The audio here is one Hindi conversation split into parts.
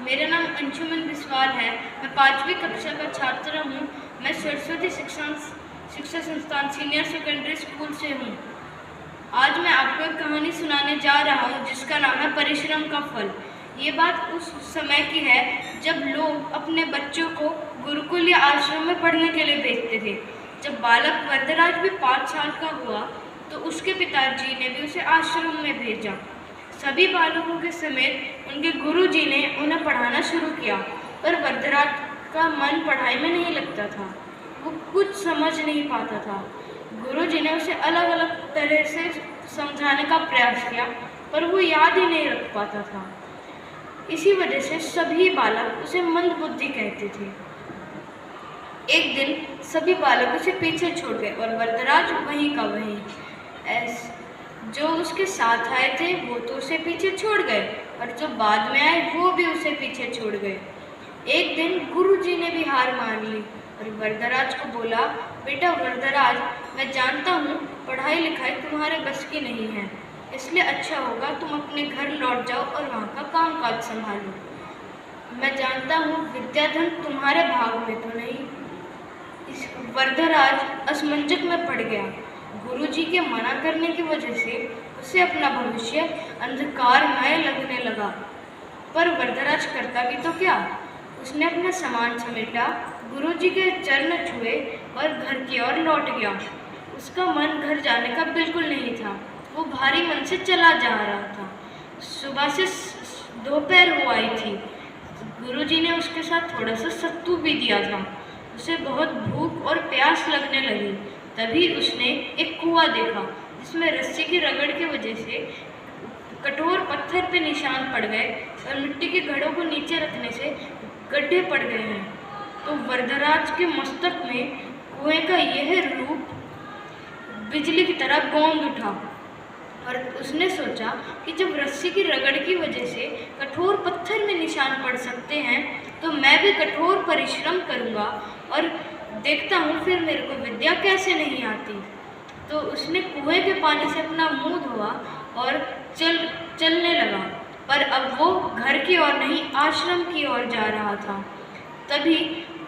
मेरा नाम अंशुमन बिस्वाल है। मैं 5वीं कक्षा का छात्र हूँ। मैं सरस्वती शिक्षा संस्थान सीनियर सेकेंडरी स्कूल से हूँ। आज मैं आपको एक कहानी सुनाने जा रहा हूँ जिसका नाम है परिश्रम का फल। ये बात उस समय की है जब लोग अपने बच्चों को गुरुकुल या आश्रम में पढ़ने के लिए भेजते थे। जब बालक वरदराज भी 5 साल का हुआ तो उसके पिताजी ने भी उसे आश्रम में भेजा। सभी बालकों के समेत उनके गुरुजी ने उन्हें पढ़ाना शुरू किया, पर वरदराज का मन पढ़ाई में नहीं लगता था। वो कुछ समझ नहीं पाता था। गुरुजी ने उसे अलग अलग तरह से समझाने का प्रयास किया, पर वो याद ही नहीं रख पाता था। इसी वजह से सभी बालक उसे मंदबुद्धि कहते थे। एक दिन सभी बालक उसे पीछे छोड़ गए और वरदराज वहीं का वहीं। जो उसके साथ आए थे वो तो उसे पीछे छोड़ गए और जो बाद में आए वो भी उसे पीछे छोड़ गए। एक दिन गुरुजी ने भी हार मान ली और वरदराज को बोला, बेटा वरदराज, मैं जानता हूँ पढ़ाई लिखाई तुम्हारे बस की नहीं है, इसलिए अच्छा होगा तुम अपने घर लौट जाओ और वहाँ का काम काज संभालो। मैं जानता हूँ विद्याधन तुम्हारे भाग में तो नहीं। इस वरदराज असमंजस में पड़ गया। गुरुजी के मना करने की वजह से उसे अपना भविष्य अंधकारमय लगने लगा, पर वरदराज करता भी तो क्या। उसने अपना सामान समेटा, गुरुजी के चरण छुए और घर की ओर लौट गया। उसका मन घर जाने का बिल्कुल नहीं था। वो भारी मन से चला जा रहा था। सुबह से दोपहर हो आई थी। गुरुजी ने उसके साथ थोड़ा सा सत्तू भी दिया था। उसे बहुत भूख और प्यास लगने लगी। तभी उसने एक कुआं देखा जिसमें रस्सी की रगड़ की वजह से कठोर पत्थर पे निशान पड़ गए और मिट्टी के घड़ों को नीचे रखने से गड्ढे पड़ गए हैं। तो वरदराज के मस्तक में कुएं का यह रूप बिजली की तरह गूंज उठा और उसने सोचा कि जब रस्सी की रगड़ की वजह से कठोर पत्थर में निशान पड़ सकते हैं तो मैं भी कठोर परिश्रम करूंगा और देखता हूँ फिर मेरे को विद्या कैसे नहीं आती। तो उसने कुएं के पानी से अपना मुंह धोआ और चलने लगा, पर अब वो घर की ओर नहीं आश्रम की ओर जा रहा था। तभी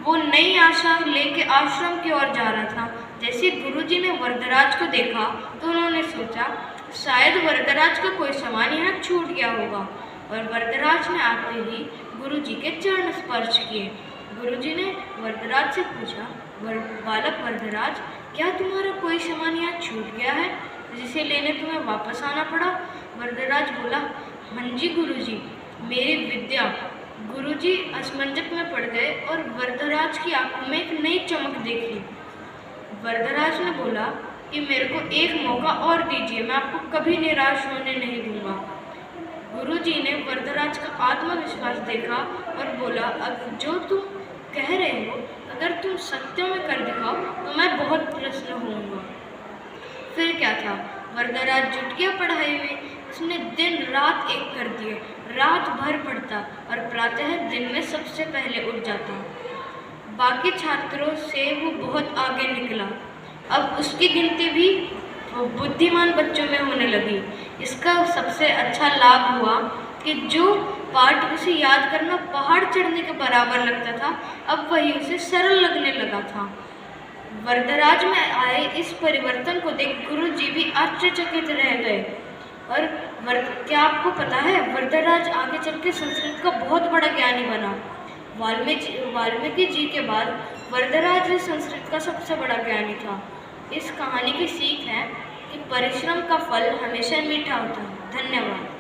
वो नई आशा लेके आश्रम की ओर जा रहा था। जैसे गुरुजी ने वरदराज को देखा तो उन्होंने सोचा शायद वरदराज का कोई सामान यहाँ छूट गया होगा, और वरदराज ने आते ही गुरुजी के चरण स्पर्श किए। गुरुजी ने वरदराज से पूछा, बालक वरदराज, क्या तुम्हारा कोई सामान यहाँ छूट गया है जिसे लेने तुम्हें वापस आना पड़ा? वरदराज बोला, हाँ जी गुरुजी, मेरी विद्या। गुरुजी असमंजस में पड़ गए और वरदराज की आंखों में एक नई चमक देखी। वरदराज ने बोला कि मेरे को एक मौका और दीजिए, मैं आपको कभी निराश होने नहीं दूंगा। गुरुजी ने वरदराज का आत्मविश्वास देखा और बोला, अब जो तुम कह रहे हो अगर तुम सत्य में कर दिखाओ तो मैं बहुत प्रसन्न होऊंगा। फिर क्या था, वरदराज जुट गया पढ़ाई में। उसने दिन रात एक कर दिए, रात भर पढ़ता और प्रातः दिन में सबसे पहले उठ जाता। बाकी छात्रों से वो बहुत आगे निकला। अब उसकी गिनती भी बुद्धिमान बच्चों में होने लगी। इसका सबसे अच्छा लाभ हुआ कि जो पाठ उसे याद करना पहाड़ चढ़ने के बराबर लगता था, अब वही उसे सरल लगने लगा था। वरदराज में आए इस परिवर्तन को देख गुरुजी भी आश्चर्यचकित रह गए। और क्या आपको पता है, वरदराज आगे चल के संस्कृत का बहुत बड़ा ज्ञानी बना। वाल्मीकि जी के बाद वरदराज संस्कृत का सबसे बड़ा ज्ञानी था। इस कहानी की सीख है कि परिश्रम का फल हमेशा मीठा होता है। धन्यवाद।